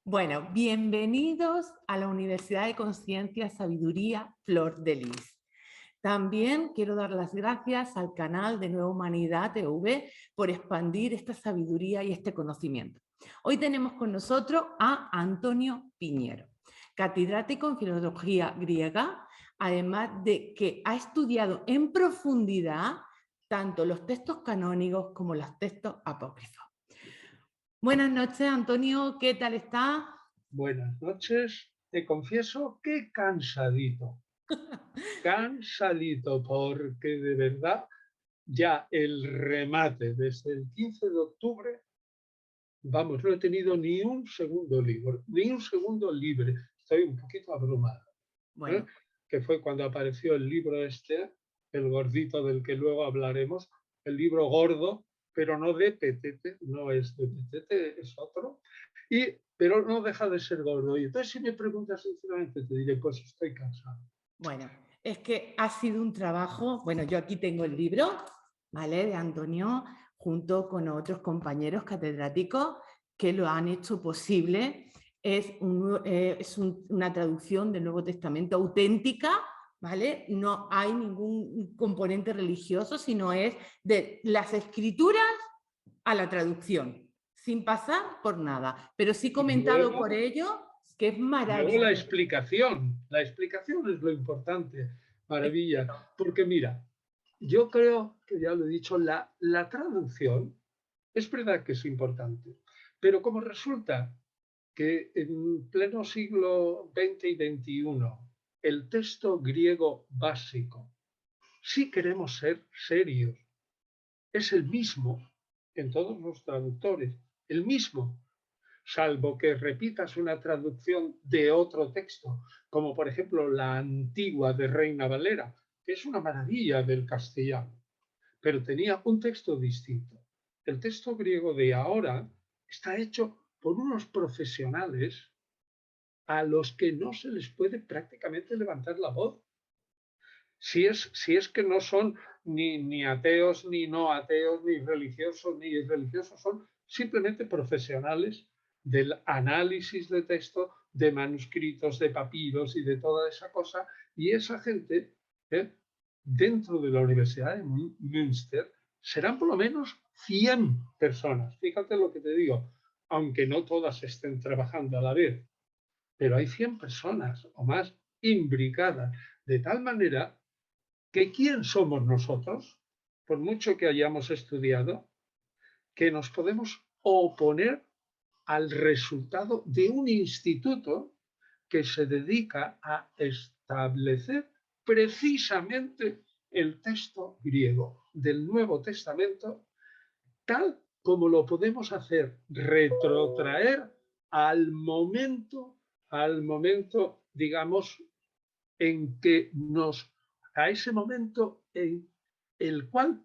Bueno, bienvenidos a la Universidad de Conciencia, Sabiduría, Flor de Lis. También quiero dar las gracias al canal de Nueva Humanidad TV por expandir esta sabiduría y este conocimiento. Hoy tenemos con nosotros a Antonio Piñero, catedrático en Filología Griega, además de que ha estudiado en profundidad tanto los textos canónicos como los textos apócrifos. Buenas noches, Antonio, ¿qué tal está? Buenas noches. Te confieso que cansadito. Cansadito, porque de verdad ya el remate desde el 15 de octubre, vamos, no he tenido ni un segundo libre. Estoy un poquito abrumado. ¿Eh? Bueno, Que fue cuando apareció el libro este, el gordito del que luego hablaremos, el libro gordo, pero no de Petete, no es de Petete, es otro, pero no deja de ser gordo. Y entonces si me preguntas sinceramente te diré, pues estoy cansado. bueno, es que ha sido un trabajo, bueno, yo aquí tengo el libro, ¿vale? De Antonio, junto con otros compañeros catedráticos que lo han hecho posible. Es una traducción del Nuevo Testamento auténtica, ¿vale? No hay ningún componente religioso, sino es de las escrituras a la traducción, sin pasar por nada. Pero sí Y comentado por luego, ello, que es luego maravilloso. la explicación es lo importante, maravilla, porque mira, yo creo que ya lo he dicho, la traducción es verdad que es importante, pero como resulta que en pleno siglo XX y XXI el texto griego básico, si queremos ser serios, es el mismo en todos los traductores, el mismo, salvo que repitas una traducción de otro texto, como por ejemplo la antigua de Reina Valera, que es una maravilla del castellano, pero tenía un texto distinto. El texto griego de ahora está hecho por unos profesionales a los que no se les puede prácticamente levantar la voz. Si es que no son ni ateos, ni no ateos, ni religiosos, son simplemente profesionales del análisis de texto, de manuscritos, de papiros y de toda esa cosa. Y esa gente, dentro de la Universidad de Münster, serán por lo menos 100 personas. Fíjate lo que te digo, aunque no todas estén trabajando a la vez, pero hay 100 personas o más imbricadas, de tal manera que ¿quién somos nosotros? Por mucho que hayamos estudiado, que nos podemos oponer al resultado de un instituto que se dedica a establecer precisamente el texto griego del Nuevo Testamento, tal como lo podemos hacer retrotraer al momento, digamos, en que a ese momento en el cual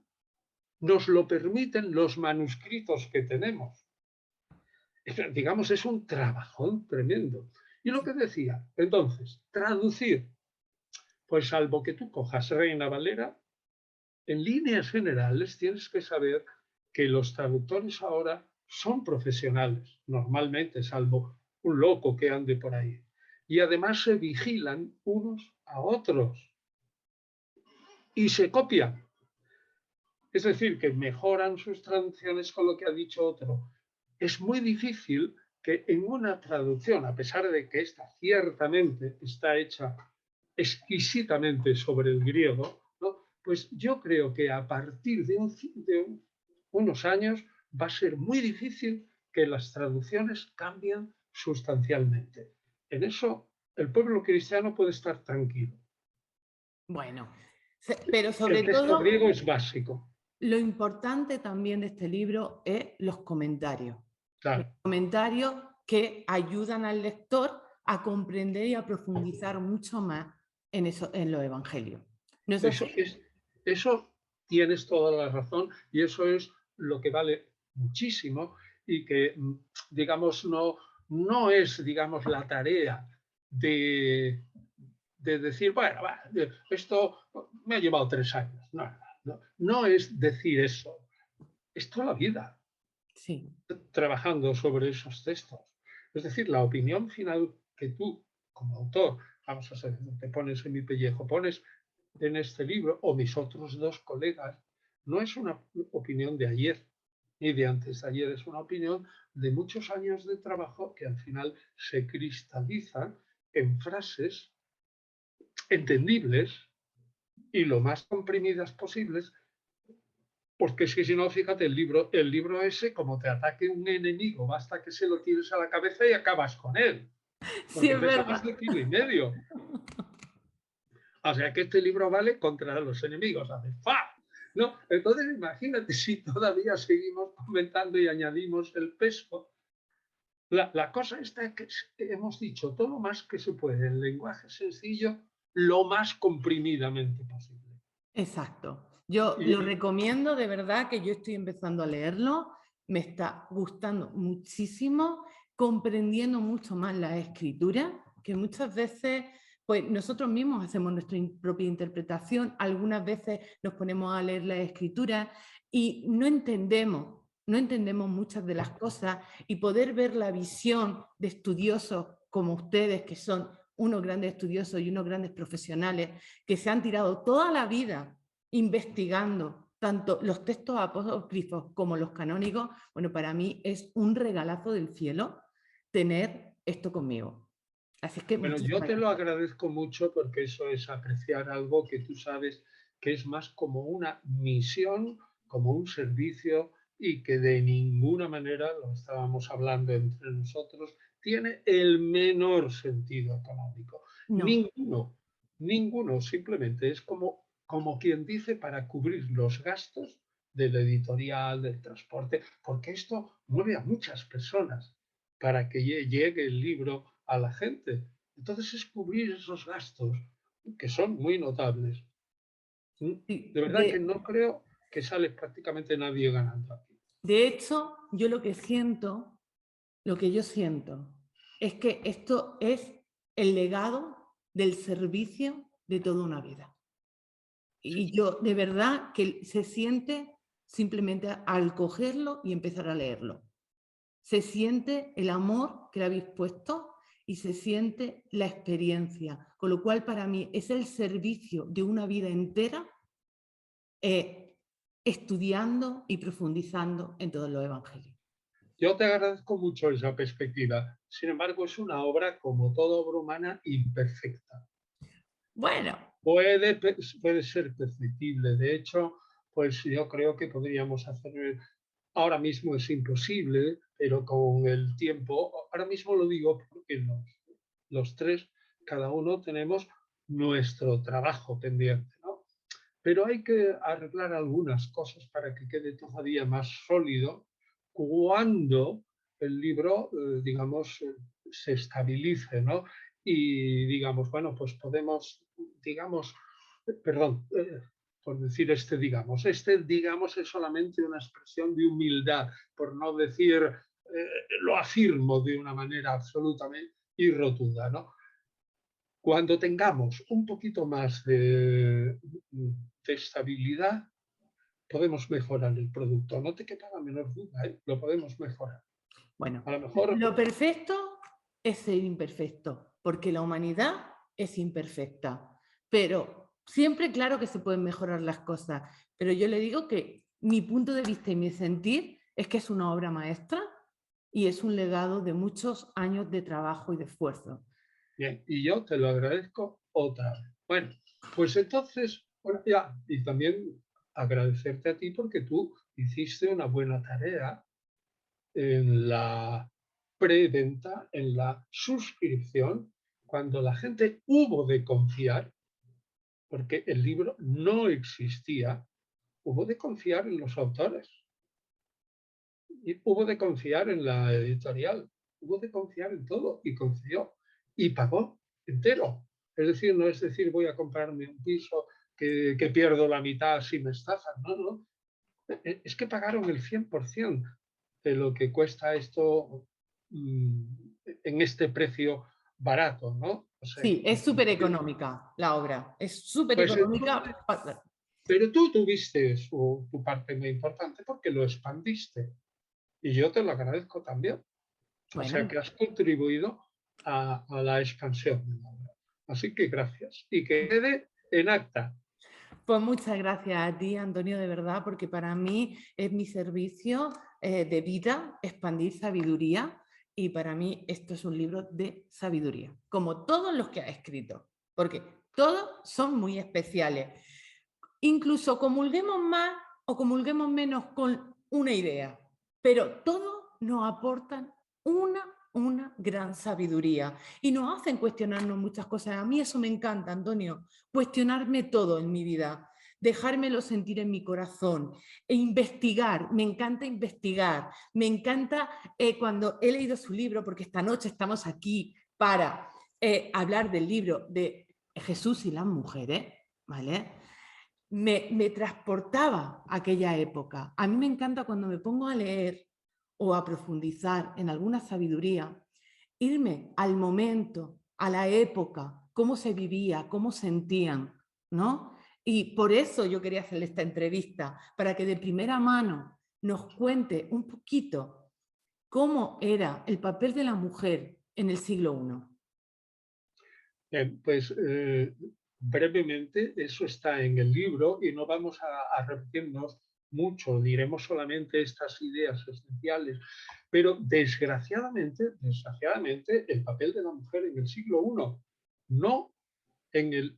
nos lo permiten los manuscritos que tenemos. Digamos, es un trabajón tremendo. Y lo que decía, entonces, traducir, pues salvo que tú cojas Reina Valera, en líneas generales tienes que saber que los traductores ahora son profesionales, normalmente, salvo un loco que ande por ahí. Y además se vigilan unos a otros y se copian. Es decir, que mejoran sus traducciones con lo que ha dicho otro. Es muy difícil que en una traducción, a pesar de que esta ciertamente está hecha exquisitamente sobre el griego, ¿no? Pues yo creo que a partir de unos años va a ser muy difícil que las traducciones cambien sustancialmente. En eso el pueblo cristiano puede estar tranquilo. Bueno, pero El sobre texto todo, griego es básico, lo importante también de este libro es los comentarios. Los claro. comentarios que ayudan al lector a comprender y a profundizar mucho más en los evangelios. ¿No es así? Eso tienes toda la razón y eso es lo que vale muchísimo y que, digamos, no es, digamos, la tarea de decir, bueno, esto me ha llevado 3 años. No es decir eso. Es toda la vida Sí. trabajando sobre esos textos. Es decir, la opinión final que tú, como autor, vamos a ser, te pones en mi pellejo, pones en este libro, o mis otros dos colegas, no es una opinión de ayer ni de antes de ayer, es una opinión de muchos años de trabajo que al final se cristalizan en frases entendibles y lo más comprimidas posibles, porque es que si no, fíjate, el libro ese, como te ataque un enemigo, basta que se lo tires a la cabeza y acabas con él, Sí, porque es pesa más verdad. de 1,5 kilos. O sea que este libro vale contra los enemigos, hace ¡fa! ¿No? Entonces imagínate si todavía seguimos comentando y añadimos el peso. La cosa está que hemos dicho todo lo más que se puede en lenguaje sencillo, lo más comprimidamente posible. Exacto. Yo lo Y recomiendo, de verdad, que yo estoy empezando a leerlo, me está gustando muchísimo, comprendiendo mucho más la escritura, que muchas veces pues nosotros mismos hacemos nuestra propia interpretación, algunas veces nos ponemos a leer la escritura y no entendemos muchas de las cosas, y poder ver la visión de estudiosos como ustedes, que son unos grandes estudiosos y unos grandes profesionales, que se han tirado toda la vida investigando tanto los textos apócrifos como los canónicos. Bueno, para mí es un regalazo del cielo tener esto conmigo. Así es que bueno, yo muchísimas te lo gracias. agradezco mucho porque eso es apreciar algo que tú sabes que es más como una misión, como un servicio y que de ninguna manera, lo estábamos hablando entre nosotros, tiene el menor sentido económico. No, Ninguno, ninguno, simplemente es como quien dice para cubrir los gastos del editorial, del transporte, porque esto mueve a muchas personas para que llegue el libro a la gente. Entonces es cubrir esos gastos que son muy notables. De sí, verdad que no creo que sale prácticamente nadie ganando aquí. de hecho, yo lo que siento, lo que yo siento, es que esto es el legado del servicio de toda una vida. Sí, Y yo, de verdad, que se siente simplemente al cogerlo y empezar a leerlo. Se siente el amor que le habéis puesto y se siente la experiencia, con lo cual para mí es el servicio de una vida entera, estudiando y profundizando en todos los evangelios. yo te agradezco mucho esa perspectiva. Sin embargo, es una obra, como toda obra humana, imperfecta. Bueno, Puede ser perfectible. De hecho, pues yo creo que podríamos hacer, ahora mismo es imposible, pero con el tiempo, ahora mismo lo digo porque los tres, cada uno tenemos nuestro trabajo pendiente, ¿no? Pero hay que arreglar algunas cosas para que quede todavía más sólido cuando el libro, digamos, se estabilice, ¿no? Y digamos, bueno, pues podemos, digamos, perdón, por decir este digamos es solamente una expresión de humildad, por no decir, lo afirmo de una manera absolutamente y rotunda, ¿no? Cuando tengamos un poquito más de estabilidad, podemos mejorar el producto. No te quepa la menor duda, ¿eh? Lo podemos mejorar. bueno, A lo mejor, lo perfecto es ser imperfecto, porque la humanidad es imperfecta, pero siempre claro que se pueden mejorar las cosas, pero yo le digo que mi punto de vista y mi sentir es que es una obra maestra y es un legado de muchos años de trabajo y de esfuerzo. bien, y yo te lo agradezco otra vez. Bueno, pues entonces, bueno, ya, y también agradecerte a ti porque tú hiciste una buena tarea en la preventa, en la suscripción, cuando la gente hubo de confiar, porque el libro no existía, hubo de confiar en los autores, y hubo de confiar en la editorial, hubo de confiar en todo y confió y pagó entero. Es decir, no es decir voy a comprarme un piso que pierdo la mitad si me estafan, no, no. Es que pagaron el 100% de lo que cuesta esto en este precio barato, ¿no? O sea, Sí, es súper económica la obra, es súper pues entonces, económica. pero tú tuviste tu parte muy importante porque lo expandiste y yo te lo agradezco también. O sea Bueno, que has contribuido a la expansión de la obra. Así que gracias. Y que quede en acta. pues muchas gracias a ti, Antonio, de verdad, porque para mí es mi servicio de vida expandir sabiduría y para mí esto es un libro de sabiduría, como todos los que ha escrito, porque todos son muy especiales. Incluso comulguemos más o comulguemos menos con una idea, pero todos nos aportan una gran sabiduría y nos hacen cuestionarnos muchas cosas. A mí eso me encanta, Antonio, cuestionarme todo en mi vida, dejármelo sentir en mi corazón e investigar. Me encanta investigar, me encanta cuando he leído su libro, porque esta noche estamos aquí para hablar del libro de Jesús y las mujeres, ¿vale? Me transportaba a aquella época. A mí me encanta cuando me pongo a leer o a profundizar en alguna sabiduría, irme al momento, a la época, cómo se vivía, cómo sentían, ¿no? Y por eso yo quería hacerle esta entrevista, para que de primera mano nos cuente un poquito cómo era el papel de la mujer en el siglo I. Pues brevemente, eso está en el libro y no vamos a repetirnos mucho, diremos solamente estas ideas esenciales, pero desgraciadamente, el papel de la mujer en el siglo I, no en el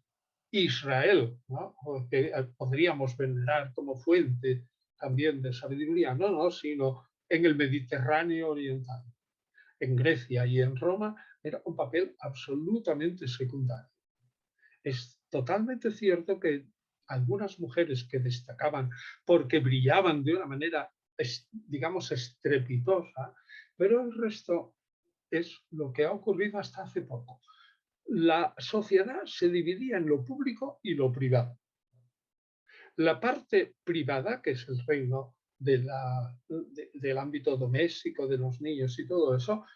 Israel, ¿no? Que podríamos venerar como fuente también de sabiduría, no, sino en el Mediterráneo oriental, en Grecia y en Roma, era un papel absolutamente secundario. Es totalmente cierto que algunas mujeres que destacaban porque brillaban de una manera, digamos, estrepitosa, pero el resto es lo que ha ocurrido hasta hace poco. La sociedad se dividía en lo público y lo privado. La parte privada, que es el reino del ámbito doméstico, de los niños y todo eso,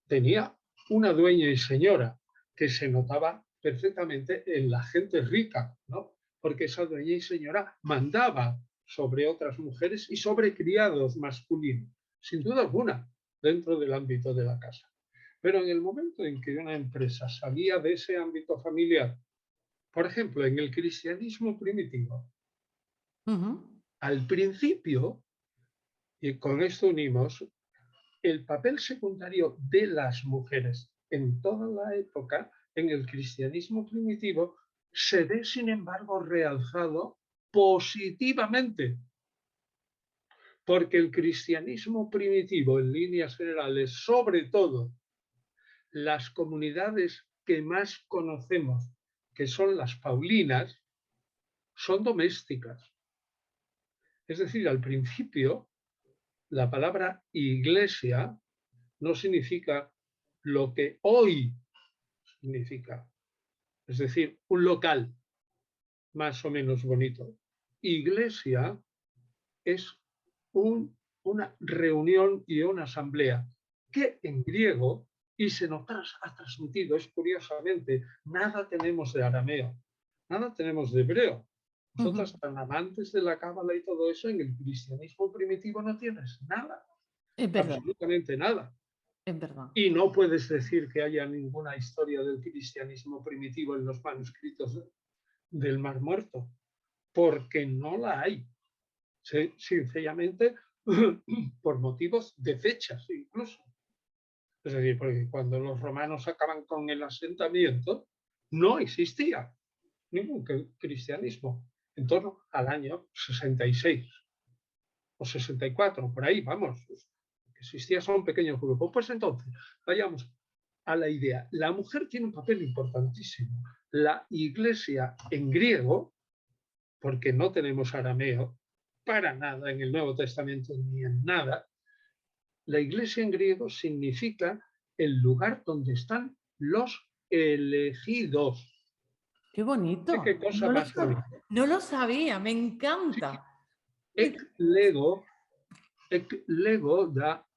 tenía una dueña y señora que se notaba perfectamente en la gente rica, ¿no? Porque esa dueña y señora mandaba sobre otras mujeres y sobre criados masculinos, sin duda alguna, dentro del ámbito de la casa. Pero en el momento en que una empresa salía de ese ámbito familiar, por ejemplo, en el cristianismo primitivo, al principio, y con esto unimos, el papel secundario de las mujeres en toda la época, en el cristianismo primitivo, se ve, sin embargo, realzado positivamente, porque el cristianismo primitivo, en líneas generales, sobre todo las comunidades que más conocemos, que son las paulinas, son domésticas. Es decir, al principio, la palabra iglesia no significa lo que hoy significa, es decir, un local más o menos bonito. Iglesia es una reunión y una asamblea que en griego, y se nos ha transmitido, es curiosamente, nada tenemos de arameo, nada tenemos de hebreo. Nosotros, tan amantes de la cábala y todo eso, en el cristianismo primitivo no tienes nada, Es verdad, absolutamente nada. es verdad. Y no puedes decir que haya ninguna historia del cristianismo primitivo en los manuscritos del Mar Muerto, porque no la hay. Sencillamente por motivos de fechas incluso. Es decir, porque cuando los romanos acaban con el asentamiento, no existía ningún cristianismo en torno al año 66 o 64, por ahí, vamos. Existía solo un pequeño grupo. Pues entonces, vayamos a la idea. La mujer tiene un papel importantísimo. La iglesia en griego, porque no tenemos arameo para nada en el Nuevo Testamento ni en nada, la iglesia en griego significa el lugar donde están los elegidos. Qué ¿Qué bonito. cosa más bonita? No lo sabía, me Sí, encanta. ec lego da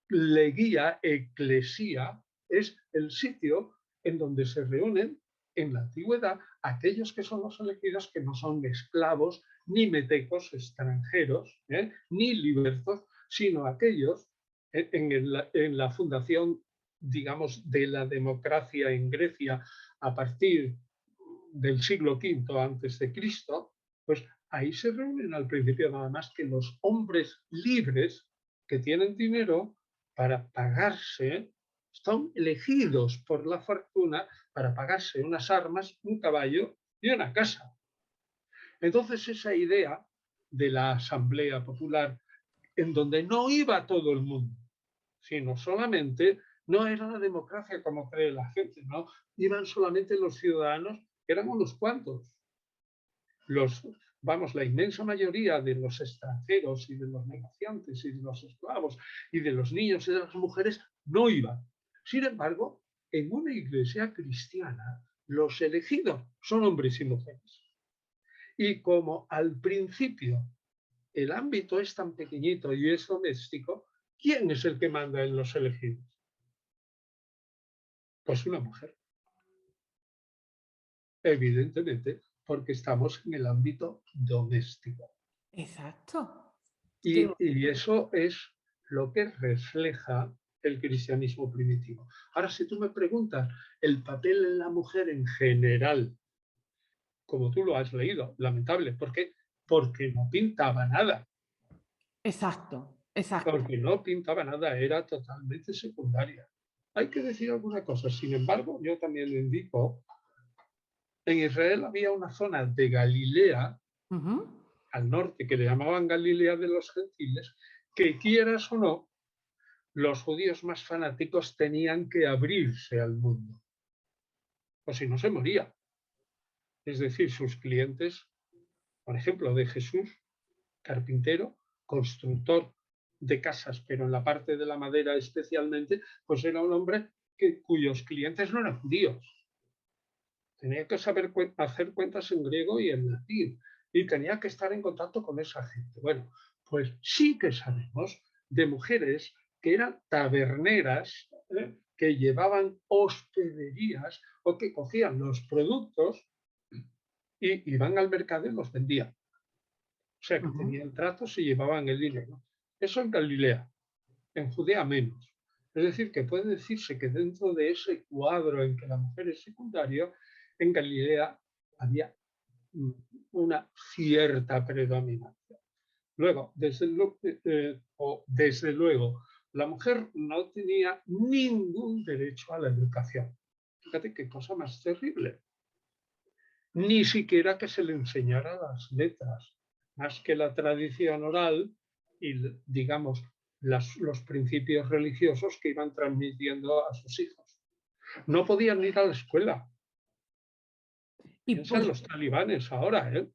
legía, eclesia, es el sitio en donde se reúnen en la antigüedad aquellos que son los elegidos, que no son esclavos, ni metecos extranjeros, ni libertos, sino aquellos en la fundación, digamos, de la democracia en Grecia a partir del siglo V antes de Cristo, pues ahí se reúnen al principio nada más que los hombres libres que tienen dinero para pagarse, son elegidos por la fortuna para pagarse unas armas, un caballo y una casa. Entonces esa idea de la Asamblea Popular, en donde no iba todo el mundo, sino solamente, no era la democracia como cree la gente, no, iban solamente los ciudadanos, que eran unos cuantos. La inmensa mayoría de los extranjeros y de los negociantes y de los esclavos y de los niños y de las mujeres no iban. Sin embargo, en una iglesia cristiana, los elegidos son hombres y mujeres. Y como al principio el ámbito es tan pequeñito y es doméstico, ¿quién es el que manda en los elegidos? Pues una mujer. Evidentemente, porque estamos en el ámbito doméstico. Exacto. Y eso es lo que refleja el cristianismo primitivo. Ahora, si tú me preguntas el papel de la mujer en general, como tú lo has leído, lamentable, ¿por qué? Porque no pintaba nada. Exacto, exacto. Porque no pintaba nada, era totalmente secundaria. Hay que decir alguna cosa, sin embargo, yo también lo indico, en Israel había una zona de Galilea, Ujú. al norte, que le llamaban Galilea de los Gentiles, que quieras o no, los judíos más fanáticos tenían que abrirse al mundo, o si no se moría. Es decir, sus clientes, por ejemplo, de Jesús, carpintero, constructor de casas, pero en la parte de la madera especialmente, pues era un hombre cuyos clientes no eran judíos. Tenía que saber hacer cuentas en griego y en latín, y tenía que estar en contacto con esa gente. Bueno, pues sí que sabemos de mujeres que eran taberneras, que llevaban hospederías o que cogían los productos y iban al mercado y los vendían. O sea, que Ujú. tenían tratos y llevaban el dinero. Eso en Galilea, en Judea menos. Es decir, que puede decirse que dentro de ese cuadro en que la mujer es secundaria, en Galilea había una cierta predominancia. Luego, desde luego, la mujer no tenía ningún derecho a la educación. Fíjate qué cosa más terrible. Ni siquiera que se le enseñara las letras, más que la tradición oral y, digamos, los principios religiosos que iban transmitiendo a sus hijos. No podían ir a la escuela. ¿Y Piensa en por, los talibanes ahora, ¿eh?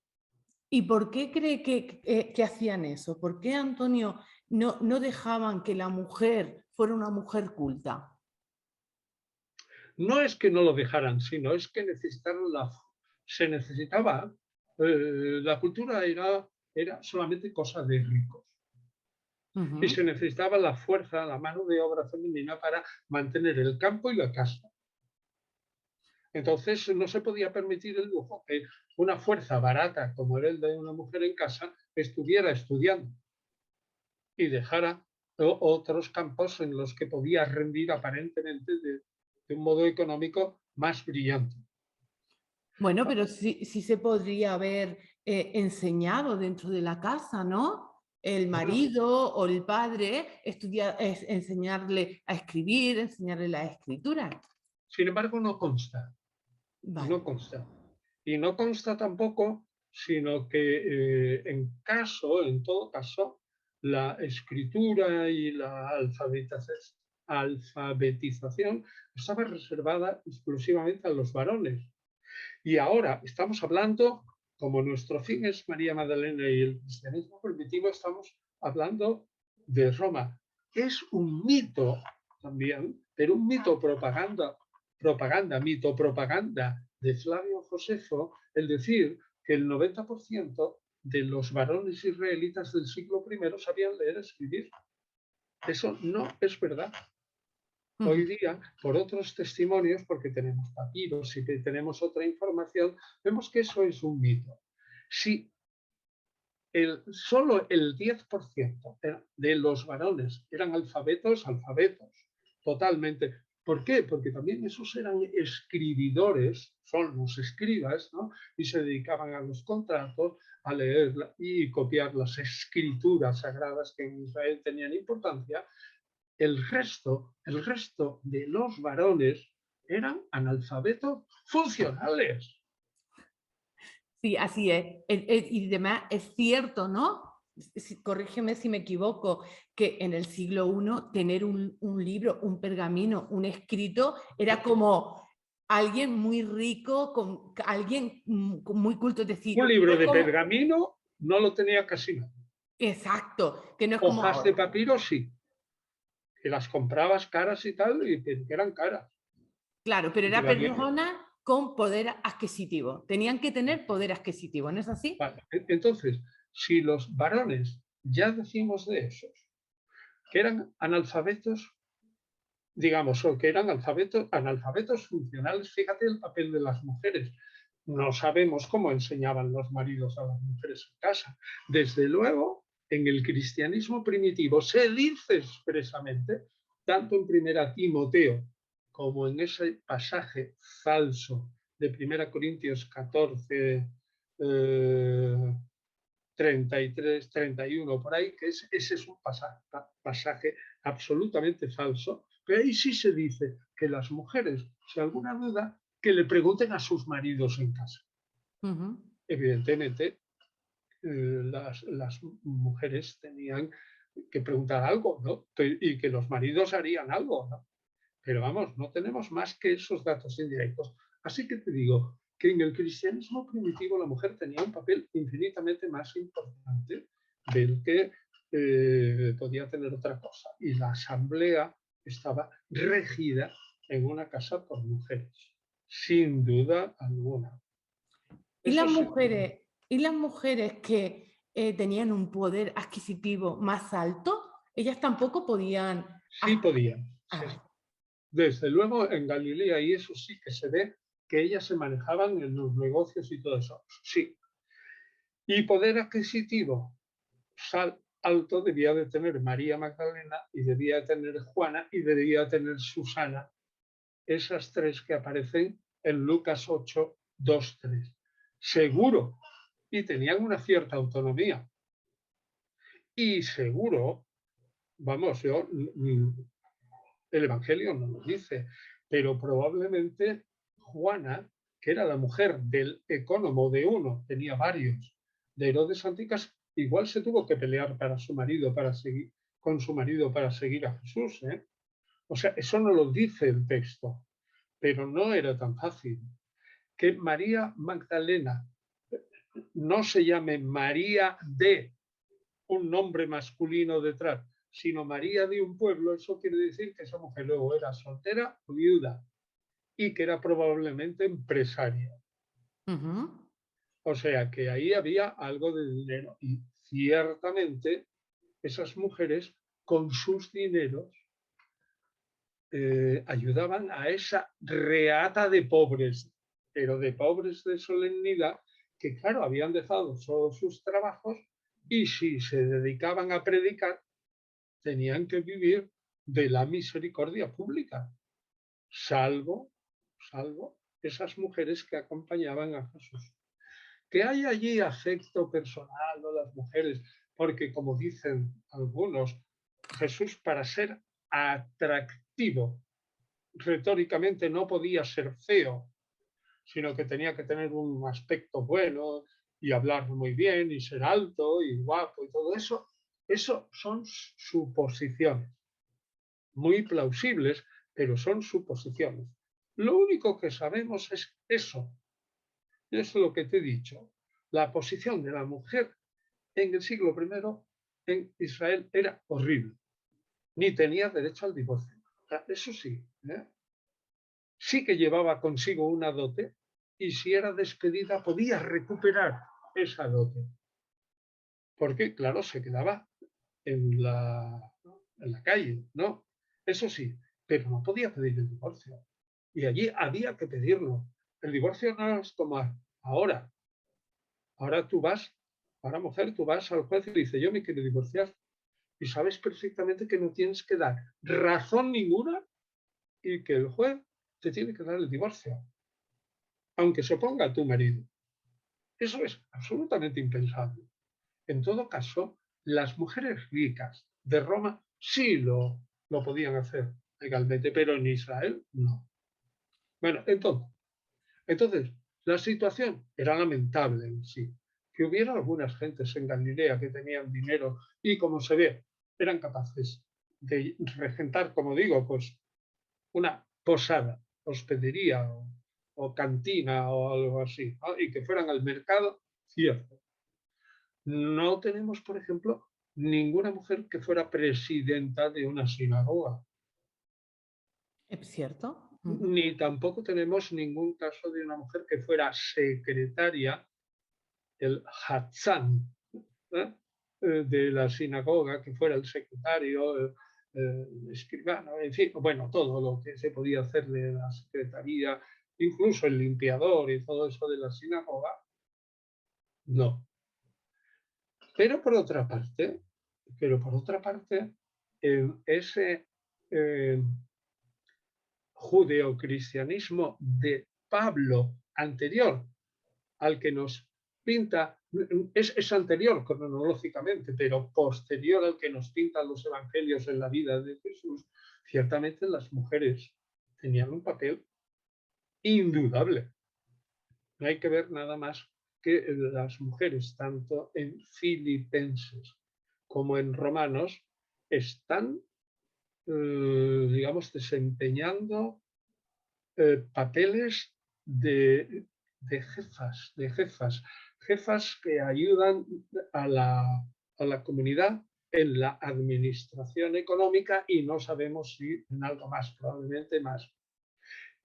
¿Y por qué cree que hacían eso? ¿Por qué, Antonio, no dejaban que la mujer fuera una mujer culta? No es que no lo dejaran, sino es que se necesitaba, la cultura era solamente cosa de ricos. Y Ujú. se necesitaba la fuerza, la mano de obra femenina para mantener el campo y la casa. Entonces no se podía permitir el lujo que una fuerza barata como era el de una mujer en casa estuviera estudiando y dejara otros campos en los que podía rendir aparentemente de un modo económico más brillante. Bueno, pero sí se podría haber enseñado dentro de la casa, ¿no? El Bueno, marido o el padre enseñarle a escribir, enseñarle la escritura. sin embargo, no consta, Vale. no consta. Y no consta tampoco, sino que en todo caso, la escritura y la alfabetización estaba reservada exclusivamente a los varones. Y ahora estamos hablando, como nuestro fin es María Magdalena y el cristianismo primitivo, estamos hablando de Roma. Es un mito también, pero un mito mito propaganda de Flavio Josefo, el decir que el 90% de los varones israelitas del siglo I sabían leer y escribir. Eso no es verdad. Hoy día, por otros testimonios, porque tenemos papiros y tenemos otra información, vemos que eso es un mito. Si solo el 10% de los varones eran alfabetos, totalmente. ¿Por qué? Porque también esos eran escribidores, son los escribas, ¿no? Y se dedicaban a los contratos, a leer y copiar las escrituras sagradas que en Israel tenían importancia. El resto de los varones eran analfabetos funcionales. Sí, así es. Y además es cierto, ¿no? Corrígeme si me equivoco, que en el siglo I tener un libro, un pergamino, un escrito, era como alguien muy rico, alguien muy culto, es decir, Un libro no es de como, pergamino no lo tenía casi nadie. exacto, que no es como Hojas de ahora. papiro sí, que las comprabas caras y tal, y que eran caras. Claro, pero Y que era valían. personas con poder adquisitivo. Tenían que tener poder adquisitivo, ¿no es así? Vale. Entonces, si los varones, ya decimos de esos, que eran analfabetos, digamos, o que eran analfabetos funcionales, fíjate el papel de las mujeres. No sabemos cómo enseñaban los maridos a las mujeres en casa. Desde luego, en el cristianismo primitivo se dice expresamente, tanto en Primera Timoteo como en ese pasaje falso de 1 Corintios 14, 33, 31, por ahí, que ese es un pasaje absolutamente falso, pero ahí sí se dice que las mujeres, si alguna duda, que le pregunten a sus maridos en casa. Ujú. Evidentemente, las mujeres tenían que preguntar algo, ¿no? Y que los maridos harían algo, ¿no? Pero vamos, no tenemos más que esos datos indirectos. Así que te digo que en el cristianismo primitivo la mujer tenía un papel infinitamente más importante del que podía tener otra cosa. Y la asamblea estaba regida en una casa por mujeres, sin duda alguna. Y Eso las sí, mujeres, y las mujeres que tenían un poder adquisitivo más alto, ellas tampoco podían. sí podían. Sí. Ah, Desde luego en Galilea, y eso sí que se ve que ellas se manejaban en los negocios y todo eso. Sí. Y poder adquisitivo alto debía de tener María Magdalena y debía de tener Juana y debía de tener Susana. Esas tres que aparecen en Lucas 8, 2, 3. Seguro. Y tenían una cierta autonomía. Y seguro, vamos, el Evangelio no lo dice, pero probablemente Juana, que era la mujer del ecónomo de uno, tenía varios, de Herodes Antipas, igual se tuvo que pelear con su marido para seguir a Jesús. O sea, eso no lo dice el texto, pero no era tan fácil. Que María Magdalena no se llame María de un nombre masculino detrás, sino María de un pueblo, eso quiere decir que esa mujer luego era soltera o viuda y que era probablemente empresaria. ujú. O sea que ahí había algo de dinero y ciertamente esas mujeres con sus dineros ayudaban a esa reata de pobres, pero de pobres de solemnidad, que claro, habían dejado todos sus trabajos y si se dedicaban a predicar, tenían que vivir de la misericordia pública, salvo esas mujeres que acompañaban a Jesús. Que hay allí afecto personal de las mujeres, porque como dicen algunos, Jesús para ser atractivo retóricamente no podía ser feo, sino que tenía que tener un aspecto bueno y hablar muy bien y ser alto y guapo y todo eso. Eso son suposiciones, muy plausibles, pero son suposiciones. Lo único que sabemos es eso. Es lo que te he dicho. La posición de la mujer en el siglo I en Israel era horrible. Ni tenía derecho al divorcio. Eso sí, sí que llevaba consigo una dote y si era despedida podía recuperar esa dote. Porque, claro, se quedaba en la calle, ¿no? Eso sí, pero no podía pedir el divorcio. Y allí había que pedirlo. El divorcio no es como ahora. Ahora tú vas Ahora, mujer, tú vas al juez y le dices, yo me quiero divorciar. Y sabes perfectamente que no tienes que dar razón ninguna y que el juez te tiene que dar el divorcio, aunque se oponga tu marido. Eso es absolutamente impensable. En todo caso, las mujeres ricas de Roma sí lo podían hacer legalmente, pero en Israel no. Bueno, entonces, la situación era lamentable en sí. Que hubiera algunas gentes en Galilea que tenían dinero y, como se ve, eran capaces de regentar, como digo, pues una posada, hospedería o cantina o algo así, ¿no? Y que fueran al mercado, cierto. No tenemos, por ejemplo, ninguna mujer que fuera presidenta de una sinagoga, ¿Es cierto? Ujú. ni tampoco tenemos ningún caso de una mujer que fuera secretaria, el Hatzán, ¿eh? De la sinagoga, que fuera el secretario, el escribano, en fin, bueno, todo lo que se podía hacer de la secretaría, incluso el limpiador y todo eso de la sinagoga, no. Pero por otra parte, ese eh, judeocristianismo de Pablo anterior al que nos pinta, es anterior cronológicamente, pero posterior al que nos pintan los evangelios en la vida de Jesús, ciertamente las mujeres tenían un papel indudable. No hay que ver nada más que las mujeres, tanto en Filipenses como en Romanos, están, digamos, desempeñando papeles de jefas que ayudan a la comunidad en la administración económica y no sabemos si en algo más, probablemente más,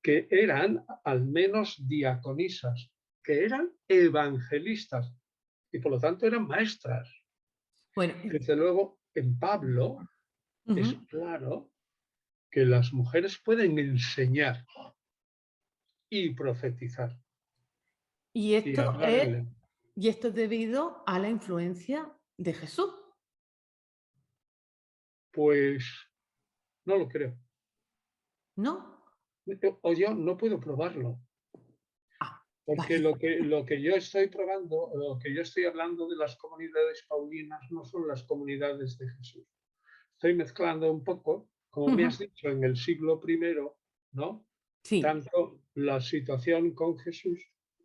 que eran al menos diaconisas, que eran evangelistas y por lo tanto eran maestras. Bueno, Desde luego, en Pablo es ujú. claro que las mujeres pueden enseñar y profetizar Y y esto hablar es, en lengua. y esto es debido a la influencia de Jesús, Pues no lo creo. ¿no? O yo no puedo probarlo, Ah, porque vale. lo que yo estoy probando, lo que yo estoy hablando de las comunidades paulinas no son las comunidades de Jesús. Estoy mezclando un poco, como me has Ujú. dicho, en el siglo primero, ¿no? Sí. Tanto la situación con Jesús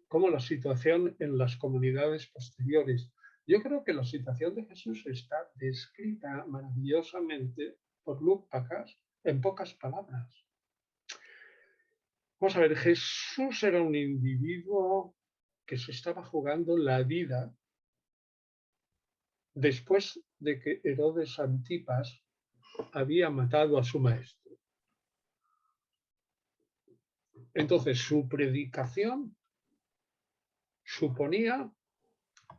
como la situación en las comunidades posteriores. Yo creo que la situación de Jesús está descrita maravillosamente por Luke Pacas en pocas palabras. Vamos a ver, Jesús era un individuo que se estaba jugando la vida después de que Herodes Antipas había matado a su maestro. Entonces, su predicación suponía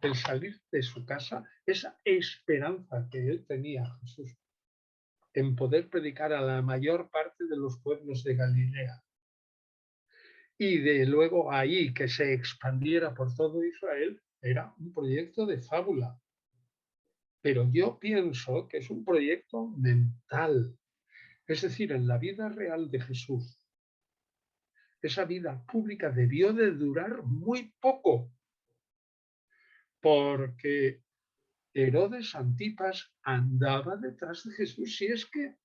el salir de su casa, esa esperanza que él tenía, Jesús, en poder predicar a la mayor parte de los pueblos de Galilea. Y de luego ahí que se expandiera por todo Israel, era un proyecto de fábula. Pero yo pienso que es un proyecto mental. Es decir, en la vida real de Jesús, esa vida pública debió de durar muy poco, porque Herodes Antipas andaba detrás de Jesús. Si es que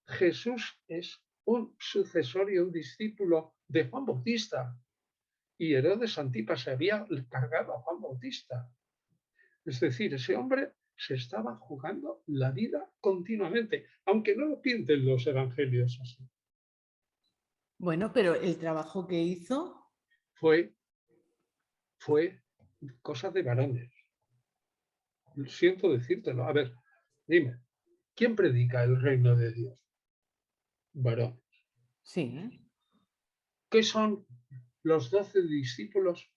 Jesús es un sucesor y un discípulo de Juan Bautista, y Herodes Antipas se había cargado a Juan Bautista. Es decir, ese hombre se estaba jugando la vida continuamente, aunque no lo pinten los evangelios así. Bueno, pero el trabajo que hizo, Fue, fue cosa de varones. Siento decírtelo. A ver, dime, ¿quién predica el reino de Dios? Varón. sí. ¿Qué son los 12 discípulos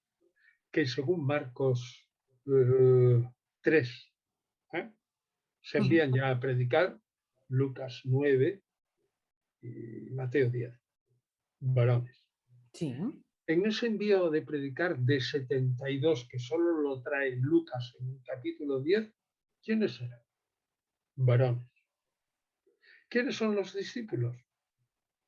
que según Marcos 3 ¿eh? se Ujú. envían ya a predicar? Lucas 9 y Mateo 10. Varones. Sí. en ese envío de predicar de 72, que solo lo trae Lucas en el capítulo 10, ¿quiénes eran? Varones. ¿Quiénes son los discípulos?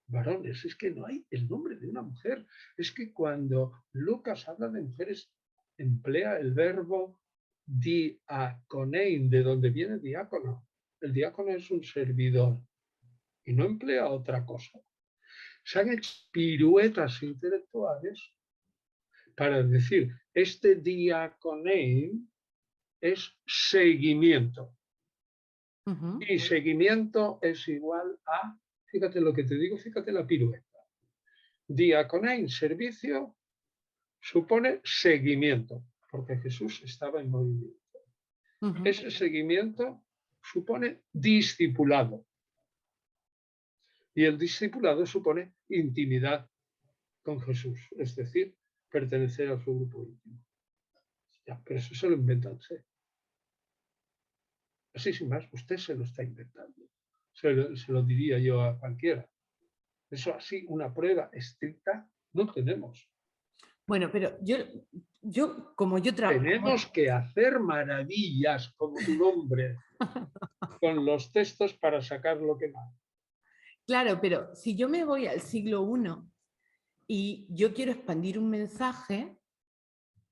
Varones. Es que no hay el nombre de una mujer. Es que cuando Lucas habla de mujeres, emplea el verbo diaconein, de donde viene diácono. El diácono es un servidor y no emplea otra cosa. Se han hecho piruetas intelectuales para decir, este diaconein es seguimiento. Y seguimiento es igual a, fíjate lo que te digo, fíjate la pirueta. Diaconein, servicio, supone seguimiento, porque Jesús estaba en movimiento. Ese seguimiento supone discipulado. Y el discipulado supone intimidad con Jesús, es decir, pertenecer a su grupo íntimo. Ya, pero eso se lo inventan. Así sin más, usted se lo está inventando. Se lo diría yo a cualquiera. Eso así, una prueba estricta, no tenemos. Bueno, pero yo como yo trabajo... Tenemos que hacer maravillas, como tu nombre, con los textos para sacar lo que más. Claro, pero si yo me voy al siglo I y yo quiero expandir un mensaje,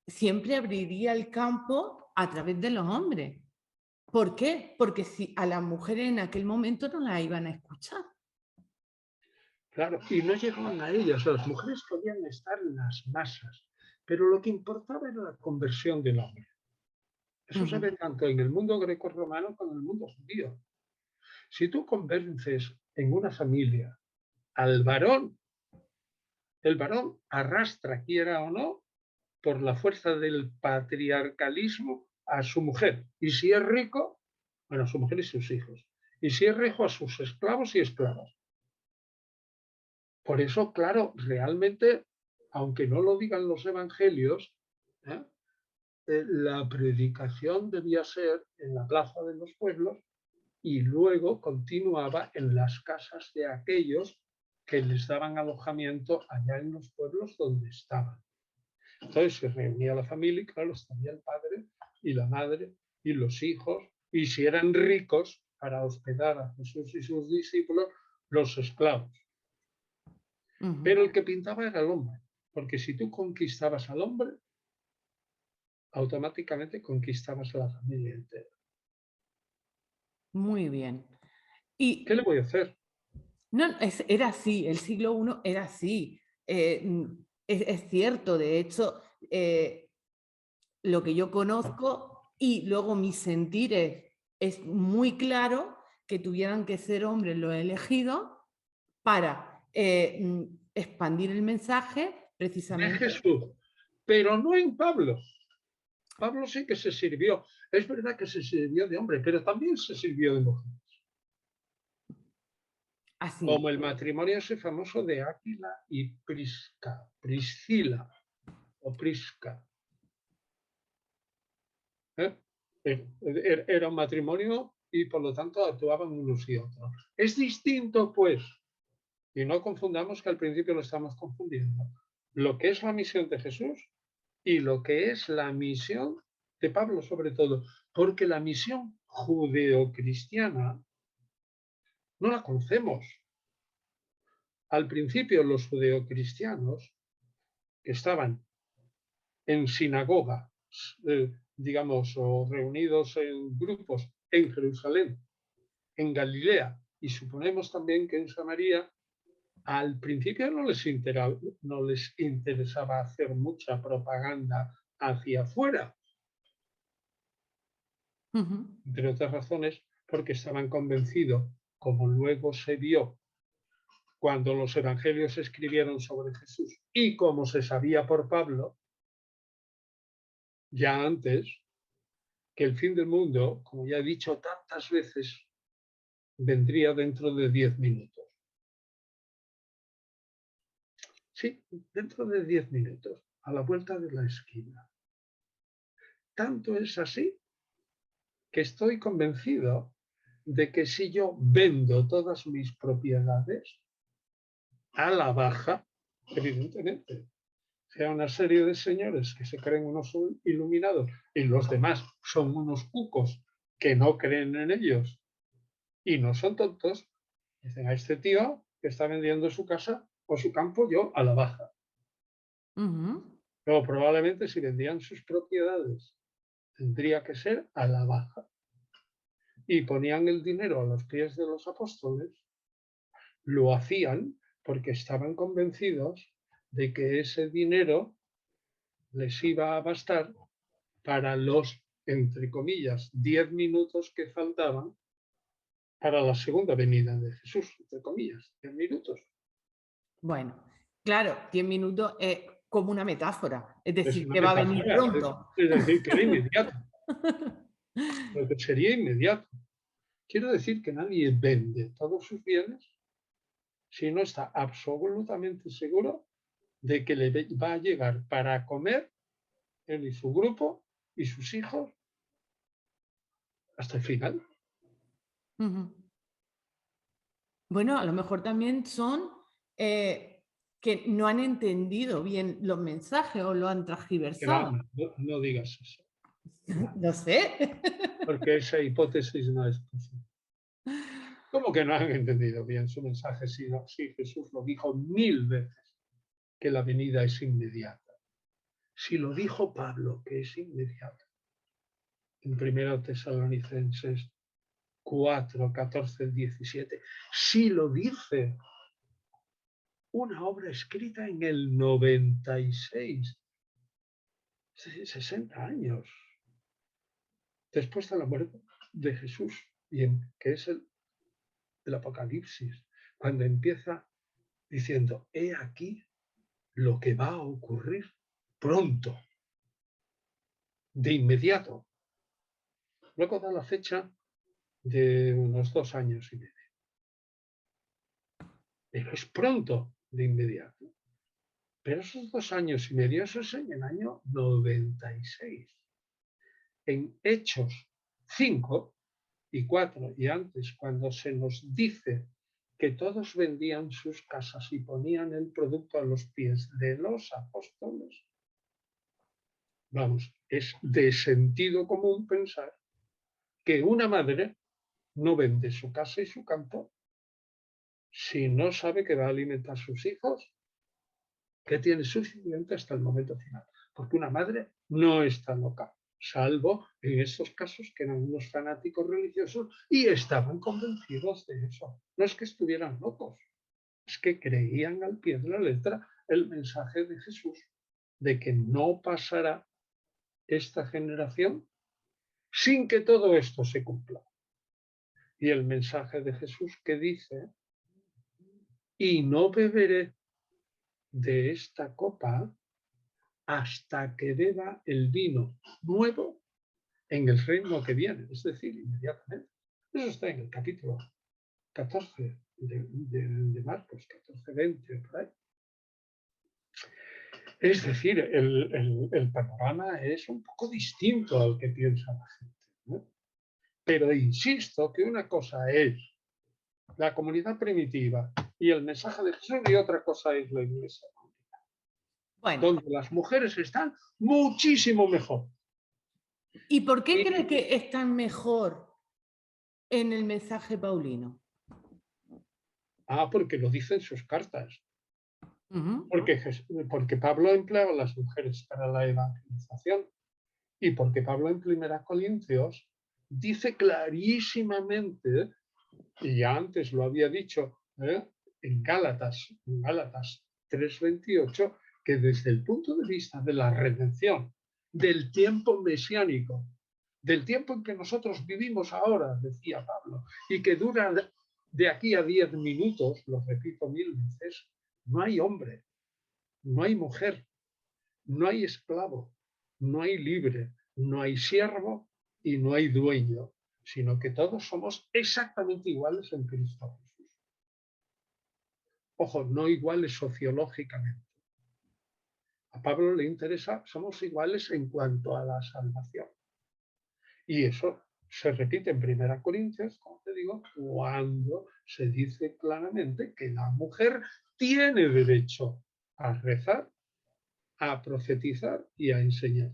siempre abriría el campo a través de los hombres. ¿Por qué? Porque si a las mujeres en aquel momento no las iban a escuchar. Claro, y no llegaban a ellas. Las mujeres podían estar en las masas, pero lo que importaba era la conversión del hombre. Eso se ve tanto en el mundo grecorromano como en el mundo judío. Si tú convences en una familia al varón, el varón arrastra, quiera o no, por la fuerza del patriarcalismo a su mujer. Y si es rico, bueno, a su mujer y sus hijos. Y si es rico, a sus esclavos y esclavas. Por eso, claro, realmente, aunque no lo digan los evangelios, ¿eh? La predicación debía ser en la plaza de los pueblos y luego continuaba en las casas de aquellos que les daban alojamiento allá en los pueblos donde estaban. Entonces se reunía la familia y claro, estaría el padre y la madre y los hijos, y si eran ricos, para hospedar a Jesús y sus discípulos, los esclavos. Pero el que pintaba era el hombre, porque si tú conquistabas al hombre, automáticamente conquistabas a la familia entera. Muy bien. ¿Qué le voy a hacer? No, era así, el siglo I era así. Es cierto, de hecho, lo que yo conozco y luego mis sentires es muy claro que tuvieran que ser hombres los elegidos para expandir el mensaje De precisamente. Jesús, pero no en Pablo. Pablo sí que se sirvió. Es verdad que se sirvió de hombre, pero también se sirvió de mujer. Así. Como el matrimonio ese famoso de Áquila y Priscila o Prisca. Era un matrimonio y por lo tanto actuaban unos y otros. Es distinto, pues, y no confundamos que al principio lo estamos confundiendo, lo que es la misión de Jesús y lo que es la misión de Pablo sobre todo, porque la misión judeocristiana no la conocemos. Al principio los judeocristianos que estaban en sinagoga, digamos, o reunidos en grupos en Jerusalén, en Galilea, y suponemos también que en Samaria, al principio no les interesaba hacer mucha propaganda hacia afuera, entre otras razones, porque estaban convencidos, como luego se vio cuando los evangelios se escribieron sobre Jesús y como se sabía por Pablo, ya antes, que el fin del mundo, como ya he dicho tantas veces, vendría dentro de 10 minutos. Sí, dentro de 10 minutos, a la vuelta de la esquina. Tanto es así que estoy convencido de que si yo vendo todas mis propiedades a la baja, evidentemente, sea una serie de señores que se creen unos iluminados y los demás son unos cucos que no creen en ellos y no son tontos, dicen a este tío que está vendiendo su casa o su campo, yo a la baja. Ujú. Pero probablemente si vendían sus propiedades, tendría que ser a la baja. Y ponían el dinero a los pies de los apóstoles, lo hacían porque estaban convencidos de que ese dinero les iba a bastar para los, entre comillas, 10 minutos que faltaban para la segunda venida de Jesús, entre comillas, 10 minutos. Bueno, claro, 10 minutos es como una metáfora, es Es decir, una que va a venir metáfora, pronto. es decir, que era inmediato, lo que sería inmediato. Quiero decir que nadie vende todos sus bienes si no está absolutamente seguro de que le va a llegar para comer él y su grupo y sus hijos hasta el final. Ujú. Bueno, a lo mejor también son que no han entendido bien los mensajes o lo han Que va, transgiversado. no digas eso, No sé. porque esa hipótesis no es posible. ¿Cómo que no han entendido bien su mensaje? Si, si Jesús lo dijo 1000 veces, que la venida es inmediata. Si lo dijo Pablo, que es inmediata. En 1 Tesalonicenses 4, 14, 17. Si lo dice una obra escrita en el 96, 60 años después de la muerte de Jesús, y que es el Apocalipsis, cuando empieza diciendo, he aquí lo que va a ocurrir pronto, de inmediato. Luego da la fecha de unos 2 años y medio. Pero es pronto, de inmediato. Pero esos 2 años y medio, eso es en el año 96. En Hechos 5 y 4 y antes, cuando se nos dice que todos vendían sus casas y ponían el producto a los pies de los apóstoles, vamos, es de sentido común pensar que una madre no vende su casa y su campo si no sabe que va a alimentar a sus hijos, que tiene suficiente hasta el momento final. Porque una madre no está loca, salvo en esos casos que eran unos fanáticos religiosos y estaban convencidos de eso. No es que estuvieran locos, es que creían al pie de la letra el mensaje de Jesús de que no pasará esta generación sin que todo esto se cumpla. Y el mensaje de Jesús que dice, y no beberé de esta copa hasta que beba el vino nuevo en el reino que viene, es decir, inmediatamente. Eso está en el capítulo 14 de Marcos, 14, 20, por ahí. Es decir, el panorama es un poco distinto al que piensa la gente, ¿no? Pero insisto que una cosa es la comunidad primitiva y el mensaje de Jesús y otra cosa es la iglesia, Bueno, donde las mujeres están muchísimo mejor. ¿y por qué Y, cree que están mejor en el mensaje paulino? porque lo dicen sus cartas. Ujú. Porque Pablo empleaba a las mujeres para la evangelización y porque Pablo en 1 Corintios dice clarísimamente, y ya antes lo había dicho en Gálatas 3:28, que desde el punto de vista de la redención, del tiempo mesiánico, del tiempo en que nosotros vivimos ahora, decía Pablo, y que dura de aquí a 10 minutos, lo repito 1000 veces, no hay hombre, no hay mujer, no hay esclavo, no hay libre, no hay siervo y no hay dueño, sino que todos somos exactamente iguales en Cristo Jesús. Ojo, no iguales sociológicamente. A Pablo le interesa, somos iguales en cuanto a la salvación. Y eso se repite en 1 Corintios, como te digo, cuando se dice claramente que la mujer tiene derecho a rezar a profetizar y a enseñar.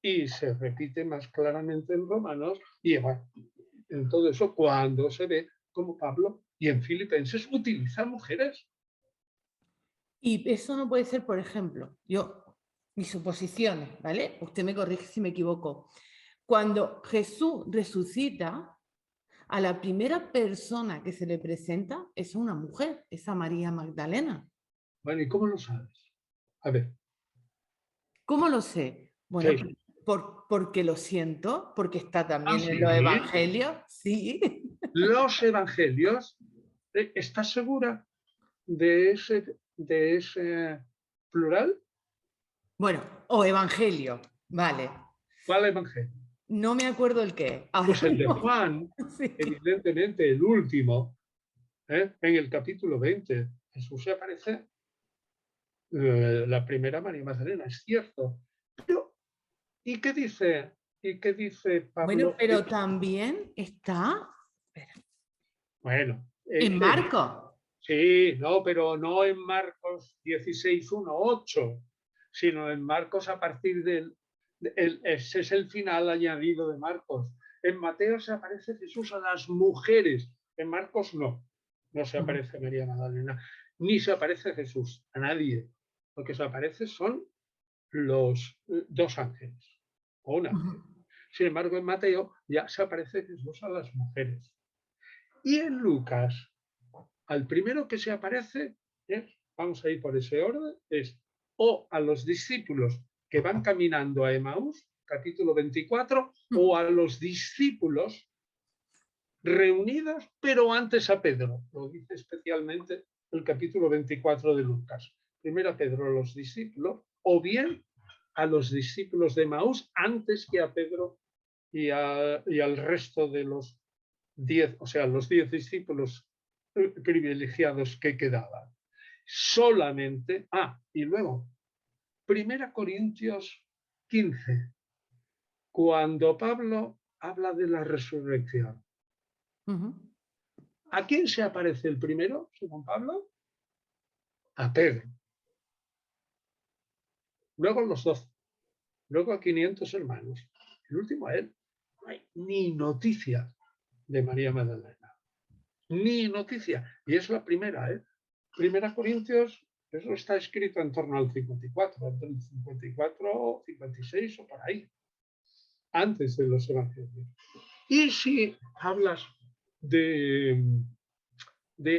Y se repite más claramente en Romanos y en todo eso cuando se ve como Pablo y en Filipenses utiliza mujeres. Y eso no puede ser, por ejemplo, mis suposiciones, ¿vale? Usted me corrige si me equivoco. Cuando Jesús resucita, a la primera persona que se le presenta es una mujer, es a María Magdalena. Bueno, ¿y cómo lo sabes? A ver. ¿Cómo lo sé? Bueno, Sí. porque lo siento, porque está Ah, también en sí. los evangelios, sí. Los evangelios, ¿estás segura de ese plural? Bueno, o evangelio, vale. ¿Cuál evangelio? No me acuerdo el qué. Ahora Pues el de mismo. Juan, Sí. evidentemente el último, en el capítulo 20. Jesús se aparece, la primera María Magdalena, es cierto. Pero, ¿y qué dice Bueno, Pablo? pero también está Bueno, en Marcos. sí, no, pero no en Marcos 16, 1, 8, sino en Marcos a partir ese es el final añadido de Marcos. En Mateo se aparece Jesús a las mujeres, en Marcos no se aparece María Magdalena, ni se aparece Jesús, a nadie. Lo que se aparece son los dos ángeles, o un ángel. Sin embargo, en Mateo ya se aparece Jesús a las mujeres. Y en Lucas, al primero que se aparece, vamos a ir por ese orden, es o a los discípulos que van caminando a Emaús, capítulo 24, o a los discípulos reunidos, pero antes a Pedro. Lo dice especialmente el capítulo 24 de Lucas. Primero a Pedro, a los discípulos, o bien a los discípulos de Emaús antes que a Pedro y al resto de los 10, o sea, los 10 discípulos privilegiados que quedaban. Solamente, y luego, 1 Corintios 15, cuando Pablo habla de la resurrección. ¿A quién se aparece el primero, según Pablo? A Pedro. Luego los 12. Luego a 500 hermanos. El último a él. No hay ni noticia de María Magdalena. Ni noticia. Y es la primera, ¿eh? 1 Corintios, eso está escrito en torno al 54, entre el 54, 56 o por ahí, antes de los evangelios. Y si hablas de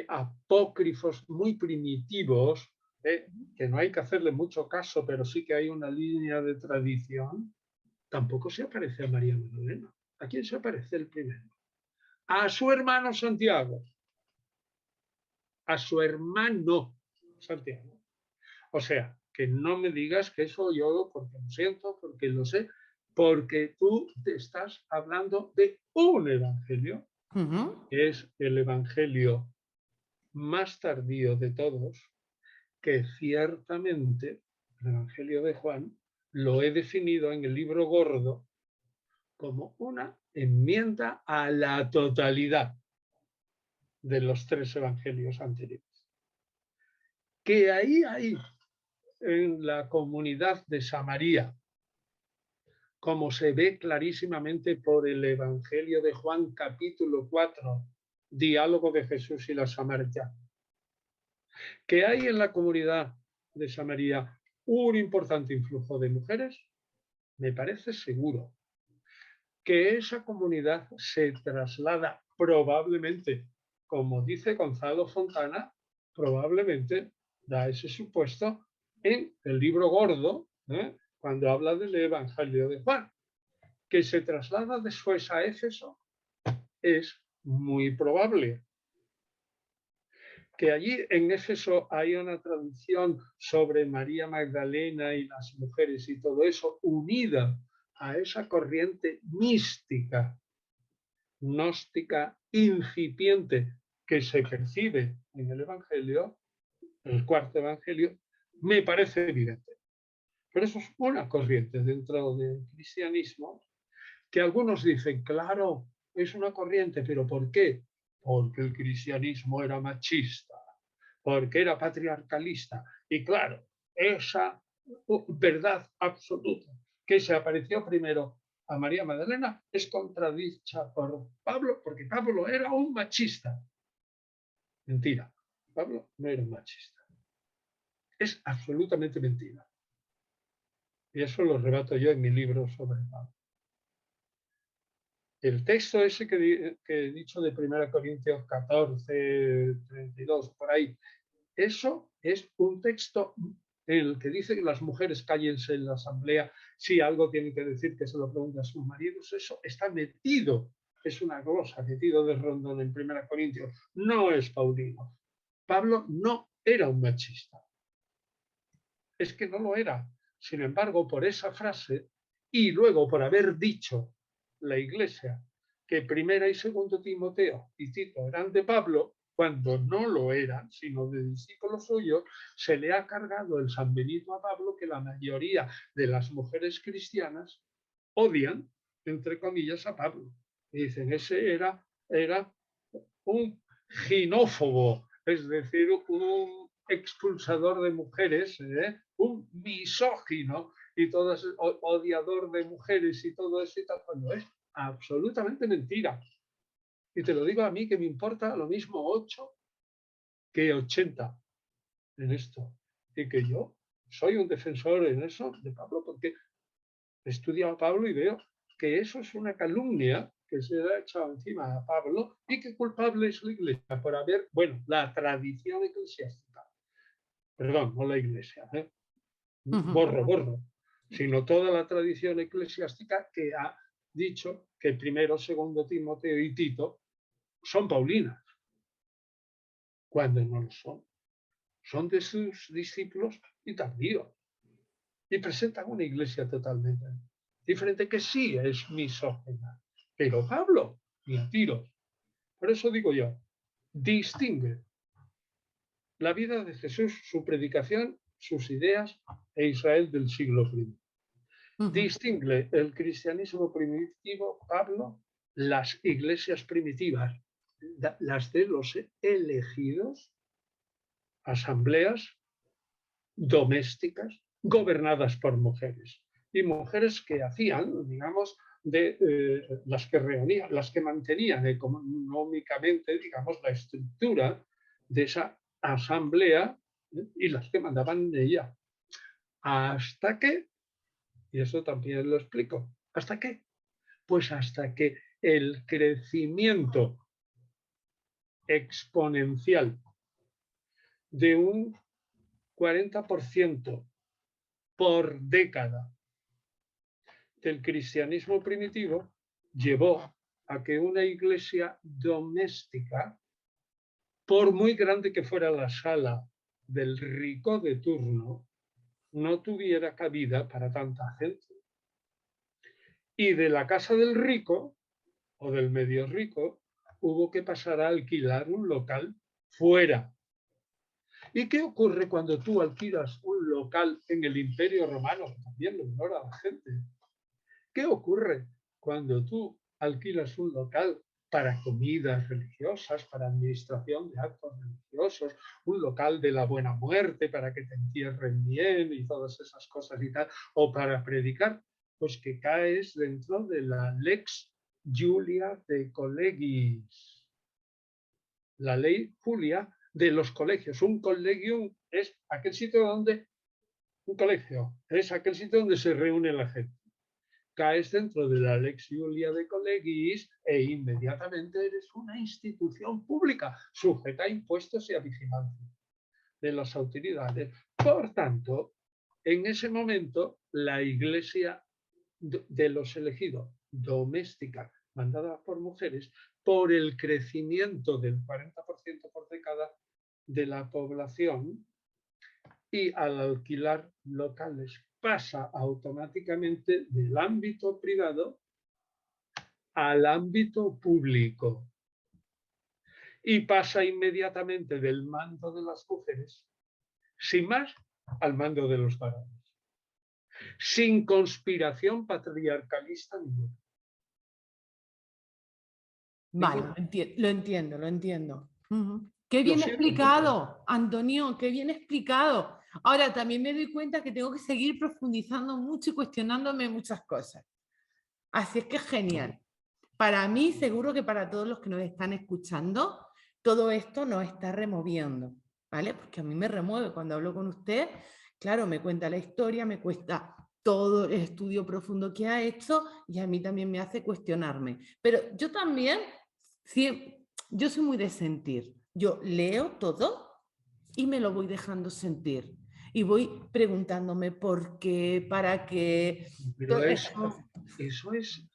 apócrifos muy primitivos, que no hay que hacerle mucho caso, pero sí que hay una línea de tradición, tampoco se aparece a María Magdalena. ¿A quién se aparece el primero? A su hermano Santiago. A su hermano Santiago. O sea, que no me digas que eso yo, porque lo siento, porque lo sé, porque tú te estás hablando de un evangelio, que es el evangelio más tardío de todos, que ciertamente el evangelio de Juan lo he definido en el libro gordo como una enmienda a la totalidad de los 3 evangelios anteriores. Que ahí hay en la comunidad de Samaria, como se ve clarísimamente por el Evangelio de Juan capítulo 4, diálogo de Jesús y la samaritana, que hay en la comunidad de Samaria un importante influjo de mujeres, me parece seguro. Que esa comunidad se traslada probablemente, como dice Gonzalo Fontana, probablemente da ese supuesto en el libro gordo, cuando habla del Evangelio de Juan, que se traslada después a Éfeso, es muy probable. Que allí en Éfeso hay una tradición sobre María Magdalena y las mujeres y todo eso, unida a esa corriente mística, gnóstica incipiente que se percibe en el Evangelio, el cuarto Evangelio, me parece evidente. Pero eso es una corriente dentro del cristianismo que algunos dicen, claro, es una corriente, pero ¿por qué? Porque el cristianismo era machista, porque era patriarcalista. Y claro, esa verdad absoluta que se apareció primero a María Magdalena es contradicha por Pablo, porque Pablo era un machista. Mentira, Pablo no era un machista. Es absolutamente mentira. Y eso lo rebato yo en mi libro sobre Pablo. El texto ese que he dicho de 1 Corintios 14, 32, por ahí, eso es un texto en el que dice que las mujeres cállense en la asamblea, si algo tienen que decir que se lo pregunten a sus maridos, eso está metido, es una glosa metido de Rondón en 1 Corintios, no es Paulino. Pablo no era un machista, es que no lo era. Sin embargo, por esa frase y luego por haber dicho la Iglesia que 1 y 2 Timoteo y Tito eran de Pablo, cuando no lo eran, sino de discípulos suyos, se le ha cargado el San Benito a Pablo que la mayoría de las mujeres cristianas odian, entre comillas, a Pablo. Y dicen, ese era un ginófobo, es decir, un expulsador de mujeres, un misógino y todo eso, odiador de mujeres y todo eso y tal, cuando es absolutamente mentira. Y te lo digo a mí que me importa lo mismo 8 que 80 en esto. Y que yo soy un defensor en eso de Pablo porque he estudiado a Pablo y veo que eso es una calumnia que se le ha echado encima a Pablo y que culpable es la Iglesia por haber, bueno, la tradición eclesiástica. Perdón, no la Iglesia, borro, sino toda la tradición eclesiástica que ha dicho que 1, 2 Timoteo y Tito son paulinas, cuando no lo son. Son de sus discípulos y tardíos. Y presentan una iglesia totalmente diferente que sí es misógina. Pero Pablo, ni a tiros. Por eso digo yo, distingue la vida de Jesús, su predicación, sus ideas e Israel del siglo I. Distingue el cristianismo primitivo, Pablo, las iglesias primitivas, las de los elegidos, asambleas domésticas gobernadas por mujeres y mujeres que hacían, digamos, las que reunían, las que mantenían económicamente, digamos, la estructura de esa asamblea y las que mandaban en ella. ¿Hasta qué? Y eso también lo explico. ¿Hasta qué? Pues hasta que el crecimiento exponencial de un 40% por década del cristianismo primitivo llevó a que una iglesia doméstica, por muy grande que fuera la sala del rico de turno, no tuviera cabida para tanta gente. Y de la casa del rico o del medio rico hubo que pasar a alquilar un local fuera. ¿Y qué ocurre cuando tú alquilas un local en el Imperio Romano? Que también lo ignora la gente. ¿Qué ocurre cuando tú alquilas un local para comidas religiosas, para administración de actos religiosos, un local de la buena muerte para que te entierren bien y todas esas cosas y tal, o para predicar? Pues que caes dentro de la Lex Julia de Collegis, la ley Julia de los colegios. Un colegium es aquel sitio donde, un colegio, es aquel sitio donde se reúne la gente. Caes dentro de la Lex Julia de Collegis e inmediatamente eres una institución pública sujeta a impuestos y a vigilancia de las autoridades. Por tanto, en ese momento, la iglesia de los elegidos, doméstica, mandada por mujeres, por el crecimiento del 40% por década de la población y al alquilar locales pasa automáticamente del ámbito privado al ámbito público y pasa inmediatamente del mando de las mujeres, sin más, al mando de los varones, sin conspiración patriarcalista ninguna. Vale, lo entiendo. Qué Lo bien siento mucho. explicado, Antonio, qué bien explicado. Ahora también me doy cuenta que tengo que seguir profundizando mucho y cuestionándome muchas cosas. Así es que es genial. Para mí, seguro que para todos los que nos están escuchando, todo esto nos está removiendo, ¿vale? Porque a mí me remueve cuando hablo con usted, claro, me cuenta la historia, me cuesta todo el estudio profundo que ha hecho y a mí también me hace cuestionarme. Pero yo también, yo soy muy de sentir. Yo leo todo y me lo voy dejando sentir. Y voy preguntándome por qué, para qué. Pero eso es,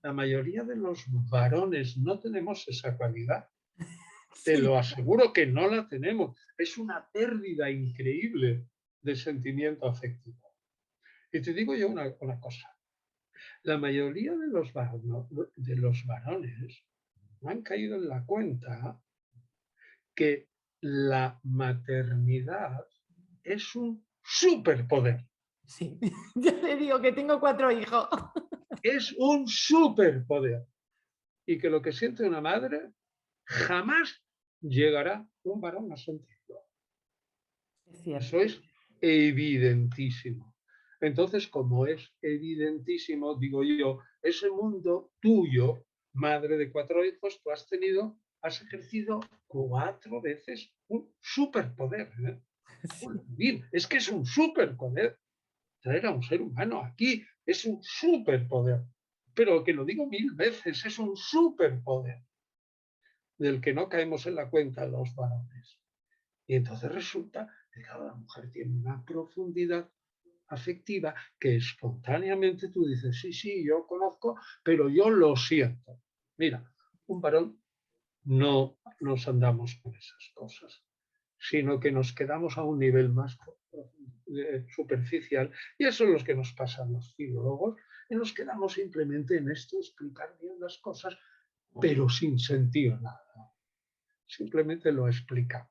la mayoría de los varones no tenemos esa cualidad. Te Sí. lo aseguro que no la tenemos. Es una pérdida increíble de sentimiento afectivo. Y te digo yo una cosa. La mayoría de los varones no han caído en la cuenta que la maternidad es un superpoder. Sí, ya le digo que tengo 4 hijos. Es un superpoder. Y que lo que siente una madre jamás llegará un varón a sentirlo. Es cierto. Eso es evidentísimo. Entonces, como es evidentísimo, digo yo, ese mundo tuyo, madre de 4 hijos, tú has ejercido 4 veces un superpoder. Sí. Es que es un superpoder. Traer a un ser humano aquí es un superpoder. Pero que lo digo 1000 veces, es un superpoder del que no caemos en la cuenta los varones. Y entonces resulta que cada mujer tiene una profundidad afectiva que espontáneamente tú dices, sí, sí, yo conozco, pero yo lo siento. Mira, un varón no nos andamos con esas cosas, sino que nos quedamos a un nivel más superficial. Y eso es lo que nos pasa a los filólogos, y nos quedamos simplemente en esto, explicar bien las cosas, pero sin sentir nada. Simplemente lo explicamos.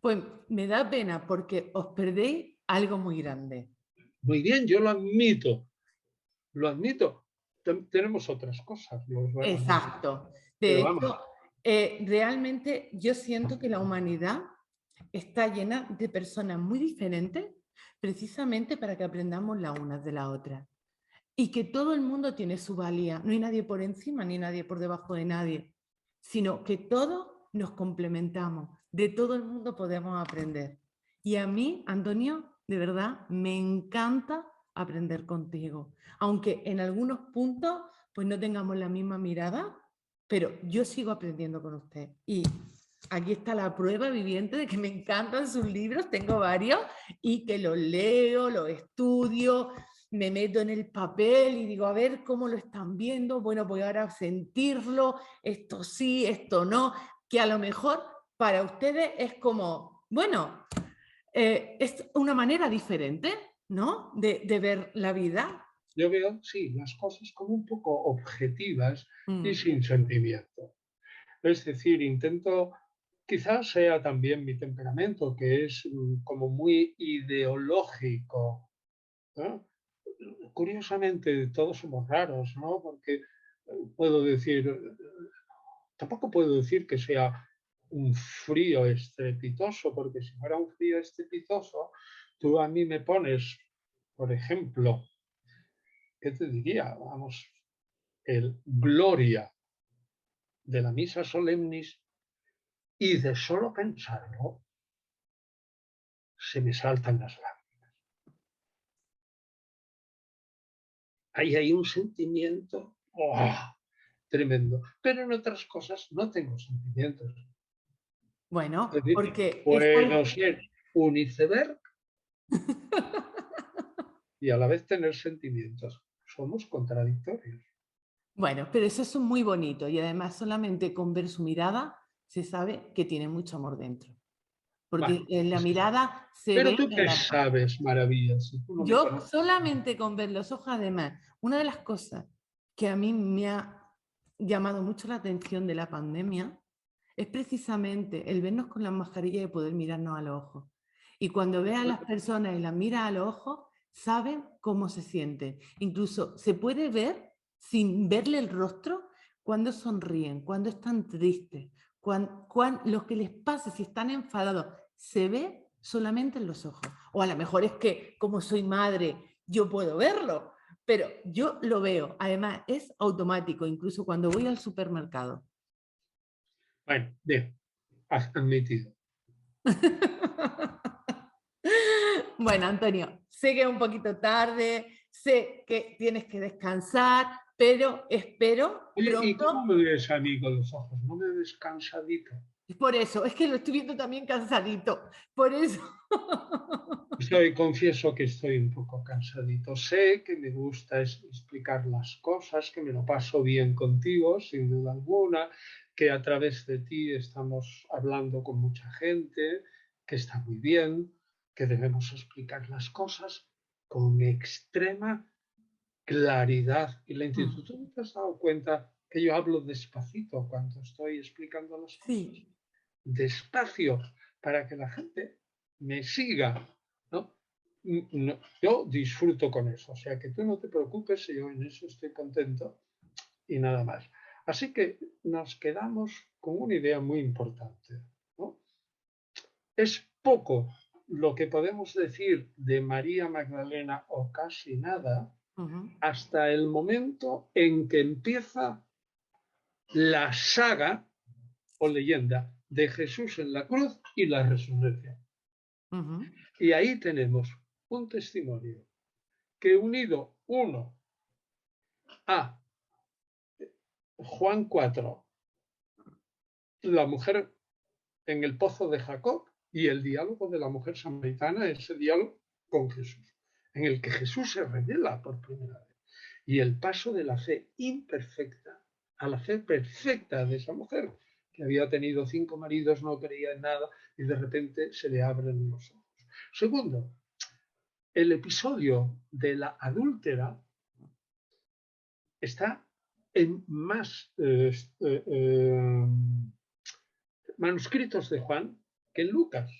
Pues me da pena porque os perdéis algo muy grande. Muy bien, yo lo admito, lo admito. Tenemos otras cosas, los varones, Exacto. De pero vamos, hecho, realmente yo siento que la humanidad está llena de personas muy diferentes precisamente para que aprendamos la una de la otra. Y que todo el mundo tiene su valía. No hay nadie por encima ni nadie por debajo de nadie, sino que todos nos complementamos. De todo el mundo podemos aprender. Y a mí, Antonio, de verdad, me encanta aprender contigo. Aunque en algunos puntos pues no tengamos la misma mirada, pero yo sigo aprendiendo con usted. Y aquí está la prueba viviente de que me encantan sus libros, tengo varios, y que los leo, los estudio, me meto en el papel y digo, a ver cómo lo están viendo, bueno, voy ahora a sentirlo, esto sí, esto no, que a lo mejor para ustedes es como, bueno, es una manera diferente, ¿no? De ver la vida. yo veo, sí, las cosas como un poco objetivas y Mm. sin sentimiento. Es decir, intento, quizás sea también mi temperamento, que es como muy ideológico, ¿no? Curiosamente, todos somos raros, ¿no? Porque puedo decir, tampoco puedo decir que sea un frío estrepitoso, porque si fuera un frío estrepitoso, tú a mí me pones, por ejemplo, ¿qué te diría? Vamos, el Gloria de la Misa Solemnis y de solo pensarlo se me saltan las lágrimas. Ahí hay un sentimiento tremendo, pero en otras cosas no tengo sentimientos. Es Bueno, decir, porque puedo ser un iceberg y a la vez tener sentimientos. Somos contradictorios. bueno, pero eso es muy bonito y además solamente con ver su mirada se sabe que tiene mucho amor dentro. Porque Bueno, en la pues, mirada se pero ve tú en qué la... sabes, maravillas, si tú no me Yo conoces. solamente con ver los ojos, además, una de las cosas que a mí me ha llamado mucho la atención de la pandemia es precisamente el vernos con las mascarillas y poder mirarnos a los ojos. Y cuando ves a las personas y las miras a los ojos, saben cómo se sienten. Incluso se puede ver, sin verle el rostro, cuando sonríen, cuando están tristes, lo que les pasa, si están enfadados. Se ve solamente en los ojos. O a lo mejor es que como soy madre, yo puedo verlo, pero yo lo veo. Además, es automático, incluso cuando voy al supermercado. Bueno, bien, has admitido. Bueno, Antonio, sé que es un poquito tarde, sé que tienes que descansar, pero espero Oye, ¿y cómo pronto. me ves a mí con los ojos? ¿No me ves cansadito? Por eso, es que lo estoy viendo también cansadito. Por eso. Confieso que estoy un poco cansadito. Sé que me gusta explicar las cosas, que me lo paso bien contigo, sin duda alguna, que a través de ti estamos hablando con mucha gente, que está muy bien, que debemos explicar las cosas con extrema claridad y lentitud. ¿Tú no te has dado cuenta que yo hablo despacito cuando estoy explicando las cosas? Sí. Despacio, para que la gente me siga, ¿no? Yo disfruto con eso, o sea que tú no te preocupes, yo en eso estoy contento y nada más. Así que nos quedamos con una idea muy importante, ¿no? Es poco lo que podemos decir de María Magdalena o casi nada Ujú. hasta el momento en que empieza la saga o leyenda de Jesús en la cruz y la resurrección. Ujú. Y ahí tenemos un testimonio que unido uno a Juan 4, la mujer en el pozo de Jacob, y el diálogo de la mujer samaritana, ese diálogo con Jesús, en el que Jesús se revela por primera vez. Y el paso de la fe imperfecta a la fe perfecta de esa mujer, que había tenido 5 maridos, no creía en nada, y de repente se le abren los ojos. Segundo, el episodio de la adúltera está en más manuscritos de Juan que en Lucas.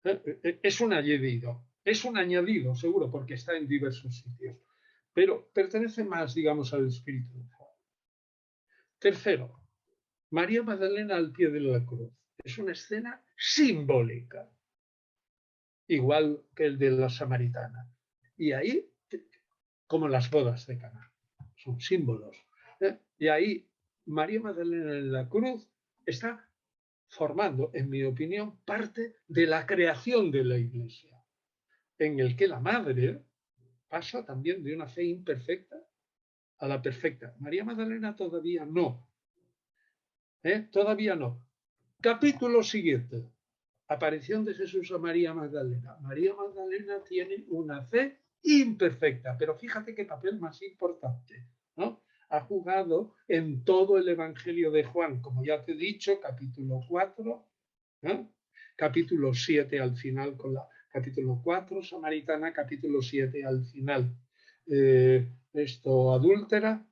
Es un añadido seguro, porque está en diversos sitios, pero pertenece más, digamos, al espíritu de Juan. Tercero, María Magdalena al pie de la cruz. Es una escena simbólica, igual que el de la samaritana. Y ahí, como las bodas de Caná, son símbolos. Y ahí, María Magdalena en la cruz está formando, en mi opinión, parte de la creación de la Iglesia, en el que la madre pasa también de una fe imperfecta a la perfecta. María Magdalena todavía no, todavía no. Capítulo siguiente, aparición de Jesús a María Magdalena. María Magdalena tiene una fe imperfecta, pero fíjate qué papel más importante, ¿no? Ha jugado en todo el Evangelio de Juan, como ya te he dicho, capítulo 4, ¿no? Capítulo 7 al final con la capítulo 4, Samaritana, capítulo 7 al final. Esto adúltera,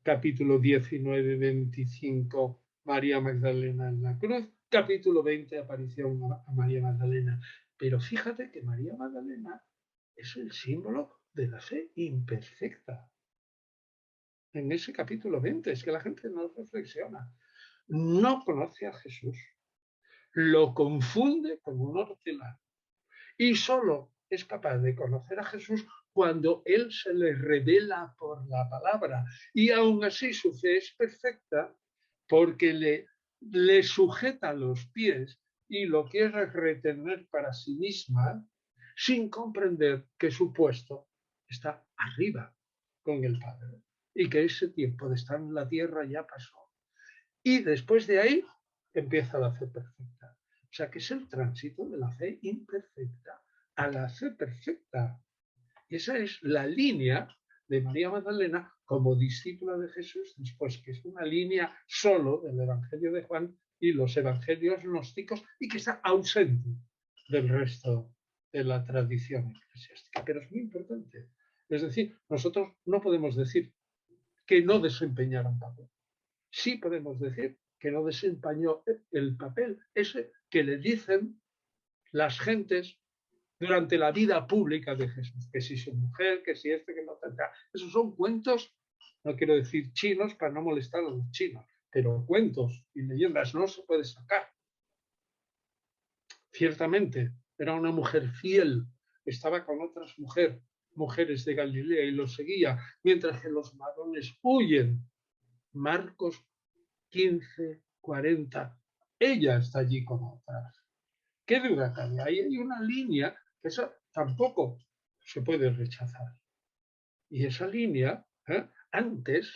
capítulo 19, 25, María Magdalena en la cruz, capítulo 20, aparición a María Magdalena. Pero fíjate que María Magdalena es el símbolo de la fe imperfecta. En ese capítulo 20, es que la gente no reflexiona. No conoce a Jesús, lo confunde con un hortelano y solo es capaz de conocer a Jesús cuando Él se le revela por la palabra. Y aún así su fe es perfecta porque le sujeta los pies y lo quiere retener para sí misma sin comprender que su puesto está arriba con el Padre y que ese tiempo de estar en la tierra ya pasó. Y después de ahí empieza la fe perfecta. O sea que es el tránsito de la fe imperfecta a la fe perfecta. Y esa es la línea de María Magdalena como discípula de Jesús, después que es una línea solo del Evangelio de Juan y los evangelios gnósticos y que está ausente del resto de la tradición eclesiástica. Pero es muy importante. Es decir, nosotros no podemos decir que no desempeñaron papel. Sí podemos decir que no desempeñó el papel ese que le dicen las gentes durante la vida pública de Jesús, que si su mujer, que si este, que no tendrá. Esos son cuentos, no quiero decir chinos para no molestar a los chinos, pero cuentos y leyendas no se puede sacar. Ciertamente, era una mujer fiel, estaba con otras mujeres de Galilea y los seguía, mientras que los varones huyen. Marcos 15:40. Ella está allí con otras. ¿Qué duda cabe? Ahí hay una línea que esa tampoco se puede rechazar. Y esa línea, antes,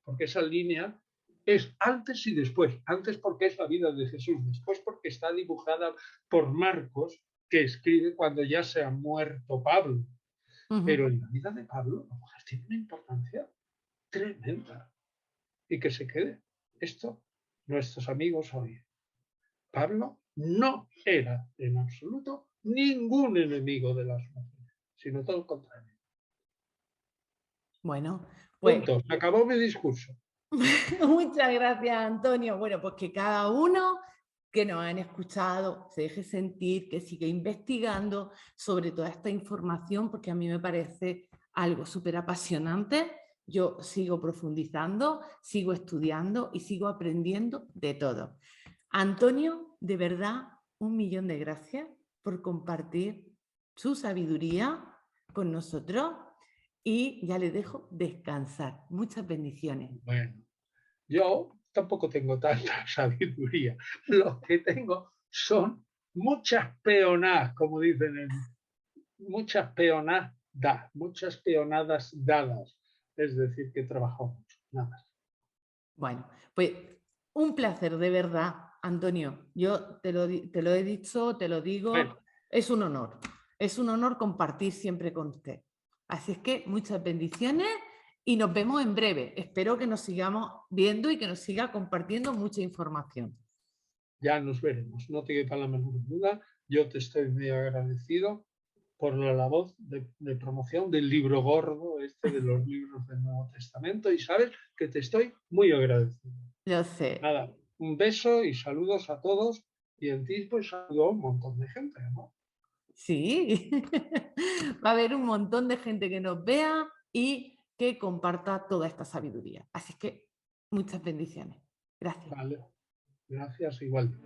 porque esa línea es antes y después. Antes porque es la vida de Jesús, después porque está dibujada por Marcos, que escribe cuando ya se ha muerto Pablo. Pero en la vida de Pablo, la mujer tiene una importancia tremenda. Y que se quede esto nuestros amigos hoy. Pablo no era en absoluto ningún enemigo de las mujeres, sino todo lo contrario. Bueno, pues Punto. Se acabó mi discurso. muchas gracias, Antonio. Bueno, pues que cada uno que nos han escuchado se deje sentir, que siga investigando sobre toda esta información, porque a mí me parece algo súper apasionante. Yo sigo profundizando, sigo estudiando y sigo aprendiendo de todo. Antonio, de verdad, 1.000.000 de gracias por compartir su sabiduría con nosotros y ya le dejo descansar. Muchas bendiciones. Bueno, yo tampoco tengo tanta sabiduría. Lo que tengo son muchas peonadas, como dicen, muchas peonadas dadas. Es decir, que he trabajado mucho, nada más. Bueno, pues un placer de verdad, Antonio. Yo te lo he dicho, te lo digo, Bueno, es un honor. Es un honor compartir siempre con usted. Así es que muchas bendiciones y nos vemos en breve. Espero que nos sigamos viendo y que nos siga compartiendo mucha información. ya nos veremos, no te quepa la menor duda. Yo te estoy muy agradecido por la labor de promoción del libro gordo, de los libros del Nuevo Testamento, y sabes que te estoy muy agradecido. Lo sé. Nada, un beso y saludos a todos, y en ti pues saludo a un montón de gente, ¿no? Sí, va a haber un montón de gente que nos vea y que comparta toda esta sabiduría. Así que muchas bendiciones. Gracias. Vale, gracias igual.